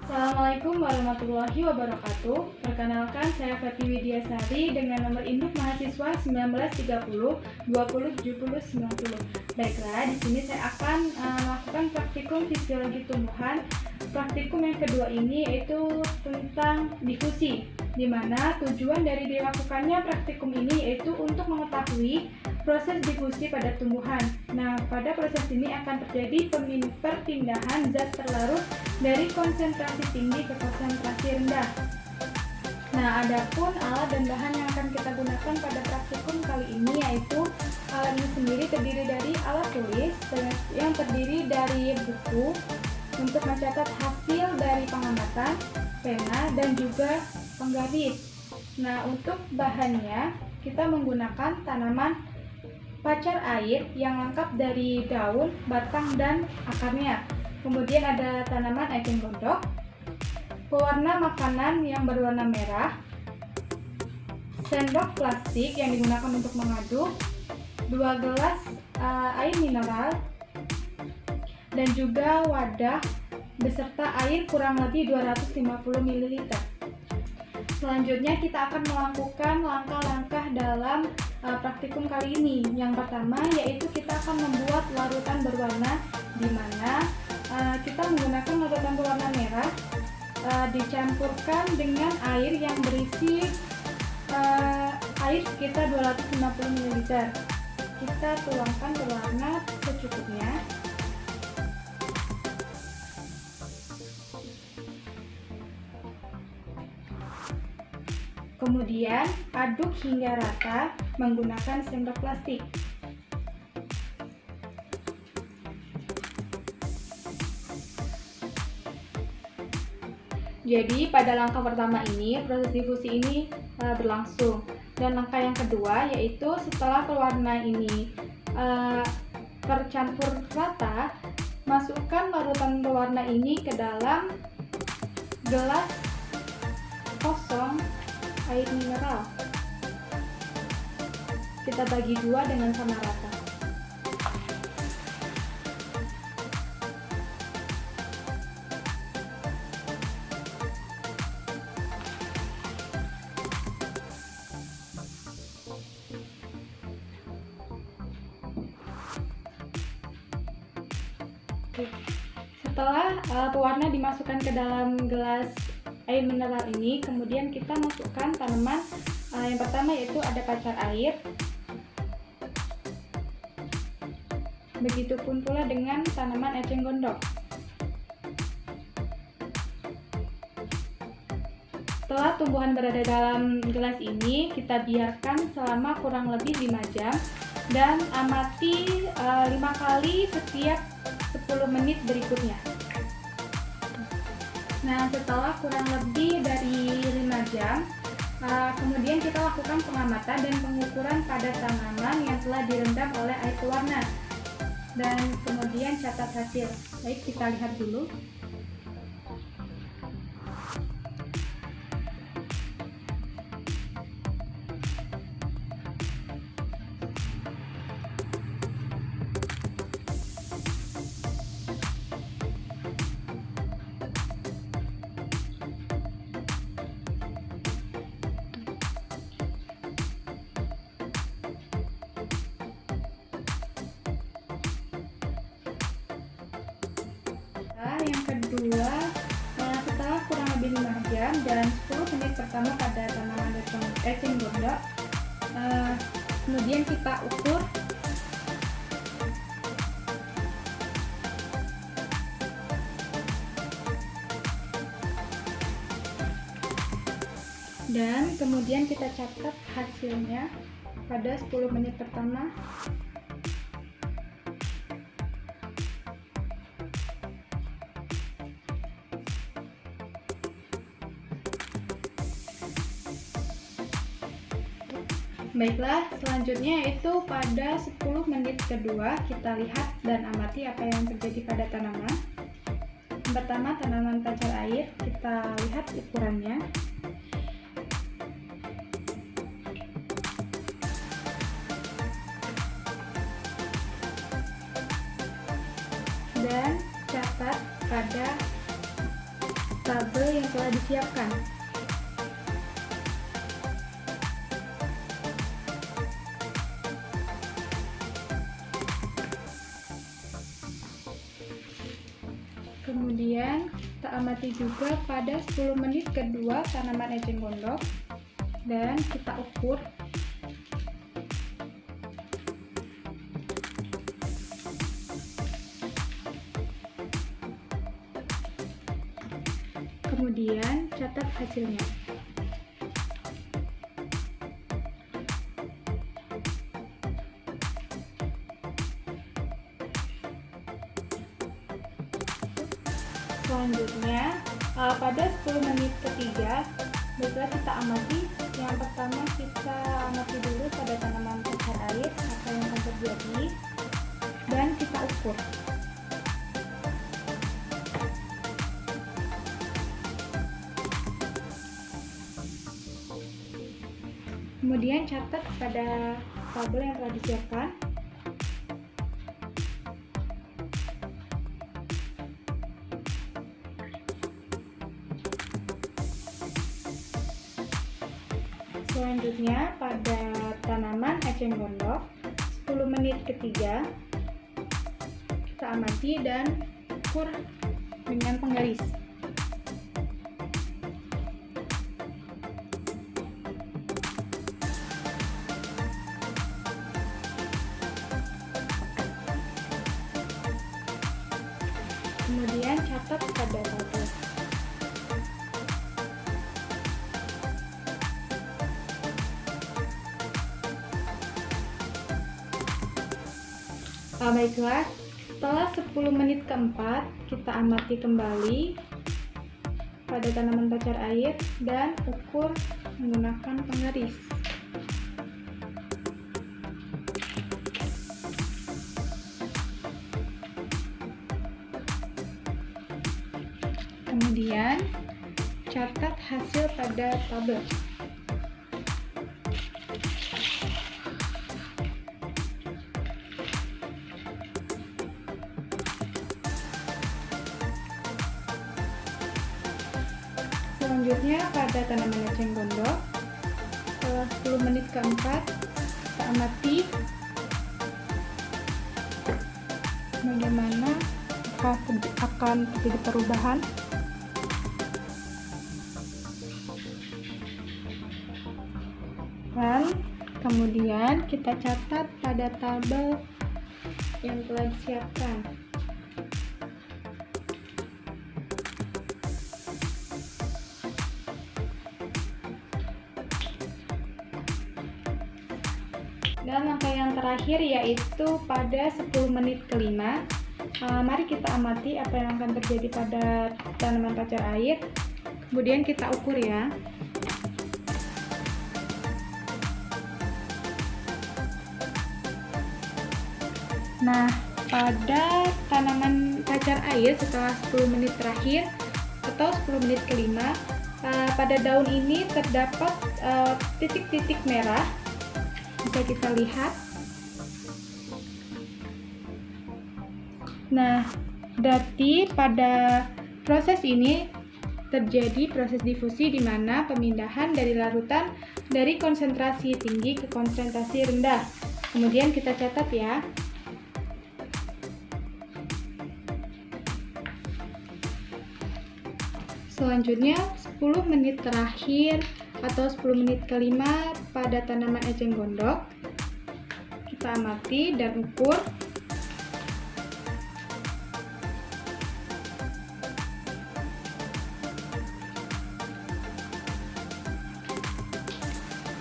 Assalamualaikum warahmatullahi wabarakatuh. Perkenalkan, saya Fati Widiasari dengan nomor induk mahasiswa 1930 20 70 90. Baiklah, di sini saya akan melakukan praktikum fisiologi tumbuhan. Praktikum yang kedua ini yaitu tentang difusi, di mana tujuan dari dilakukannya praktikum ini yaitu untuk mengetahui proses difusi pada tumbuhan. Nah, pada proses ini akan terjadi perpindahan zat terlarut dari konsentrasi tinggi ke konsentrasi rendah. Nah, adapun alat dan bahan yang akan kita gunakan pada praktikum kali ini yaitu alat ini sendiri terdiri dari alat tulis yang terdiri dari buku untuk mencatat hasil dari pengamatan, pena, dan juga penggaris. Nah, untuk bahannya kita menggunakan tanaman pacar air yang lengkap dari daun, batang, dan akarnya. Kemudian ada tanaman eceng gondok, pewarna makanan yang berwarna merah, sendok plastik yang digunakan untuk mengaduk, 2 gelas air mineral, dan juga wadah beserta air kurang lebih 250 ml. Selanjutnya kita akan melakukan langkah-langkah dalam praktikum kali ini. Yang pertama yaitu kita akan membuat larutan berwarna, di mana kita menggunakan larutan berwarna merah dicampurkan dengan air yang berisi air sekitar 250 ml. Kita tuangkan berwarna secukupnya. Kemudian aduk hingga rata menggunakan sendok plastik. Jadi pada langkah pertama ini proses difusi ini berlangsung, dan langkah yang kedua yaitu setelah pewarna ini tercampur rata, masukkan larutan pewarna ini ke dalam gelas kosong air mineral. Kita bagi dua dengan sama rata. Setelah pewarna dimasukkan ke dalam gelas air mineral ini, kemudian kita masukkan tanaman yang pertama yaitu ada pacar air. Begitupun pula dengan tanaman eceng gondok. Setelah tumbuhan berada dalam gelas ini, kita biarkan selama kurang lebih 5 jam dan amati 5 kali setiap 10 menit berikutnya. Nah, setelah kurang lebih dari 5 jam, kemudian kita lakukan pengamatan dan pengukuran pada tanaman yang telah direndam oleh air pewarna, dan kemudian catat hasil. Baik, kita lihat dulu. Yang kedua, setelah kurang lebih 5 jam dan 10 menit pertama pada tanaman eceng gondok, kemudian kita ukur dan kemudian kita catat hasilnya pada 10 menit pertama. Baiklah, selanjutnya yaitu pada 10 menit kedua kita lihat dan amati apa yang terjadi pada tanaman. Yang pertama, tanaman pacar air, kita lihat ukurannya. Dan catat pada tabel yang telah disiapkan. Kemudian kita amati juga pada 10 menit kedua tanaman eceng gondok dan kita ukur. Kemudian catat hasilnya. Selanjutnya, pada 10 menit ketiga, baiklah kita amati. Yang pertama kita amati dulu pada tanaman cacar air, apa yang akan terjadi, dan kita ukur. Kemudian catat pada tabel yang telah disiapkan. Selanjutnya pada tanaman eceng gondok 10 menit ketiga kita amati dan ukur dengan penggaris. Kemudian catat pada tabel. Baiklah, setelah 10 menit keempat kita amati kembali pada tanaman pacar air dan ukur menggunakan penggaris. Kemudian catat hasil pada tabel. Selanjutnya pada tanaman eceng gondok setelah 10 menit keempat kita amati bagaimana akan terjadi perubahan. Dan kemudian kita catat pada tabel yang telah disiapkan. Dan langkah yang terakhir yaitu pada 10 menit kelima, mari kita amati apa yang akan terjadi pada tanaman pacar air. Kemudian kita ukur ya. Nah, pada tanaman pacar air setelah 10 menit terakhir atau 10 menit kelima, pada daun ini terdapat titik-titik merah. Bisa kita lihat. Nah, berarti pada proses ini terjadi proses difusi di mana pemindahan dari larutan dari konsentrasi tinggi ke konsentrasi rendah. Kemudian kita catat ya. Selanjutnya 10 menit terakhir atau 10 menit kelima pada tanaman eceng gondok kita amati dan ukur.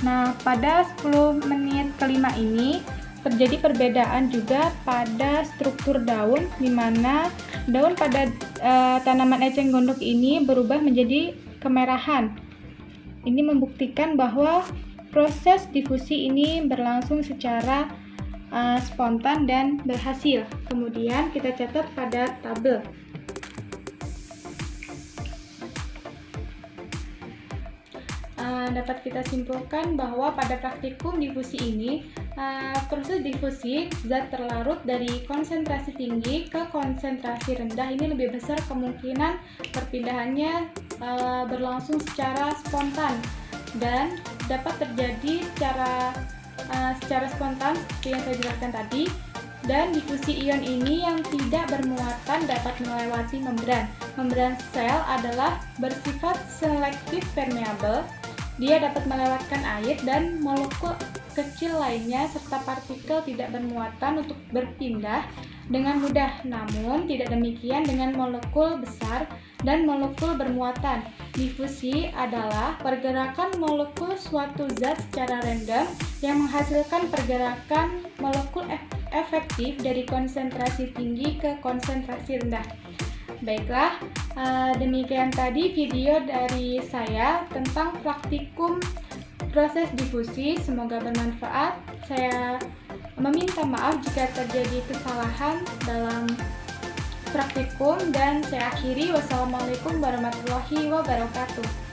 Nah, pada 10 menit kelima ini terjadi perbedaan juga pada struktur daun, di mana daun pada tanaman eceng gondok ini berubah menjadi kemerahan. Ini membuktikan bahwa proses difusi ini berlangsung secara spontan dan berhasil. Kemudian kita catat pada tabel. Dapat kita simpulkan bahwa pada praktikum difusi ini proses difusi zat terlarut dari konsentrasi tinggi ke konsentrasi rendah ini lebih besar kemungkinan perpindahannya berlangsung secara spontan dan dapat terjadi secara spontan seperti yang saya jelaskan tadi. Dan difusi ion ini yang tidak bermuatan dapat melewati membran. Membran sel adalah bersifat selektif permeable. Dia dapat melewatkan air dan molekul kecil lainnya serta partikel tidak bermuatan untuk berpindah dengan mudah. Namun tidak demikian dengan molekul besar dan molekul bermuatan. Difusi adalah pergerakan molekul suatu zat secara random yang menghasilkan pergerakan molekul efektif dari konsentrasi tinggi ke konsentrasi rendah. Baiklah, demikian tadi video dari saya tentang praktikum proses difusi. Semoga bermanfaat. Saya meminta maaf jika terjadi kesalahan dalam praktikum dan saya akhiri. Wassalamualaikum warahmatullahi wabarakatuh.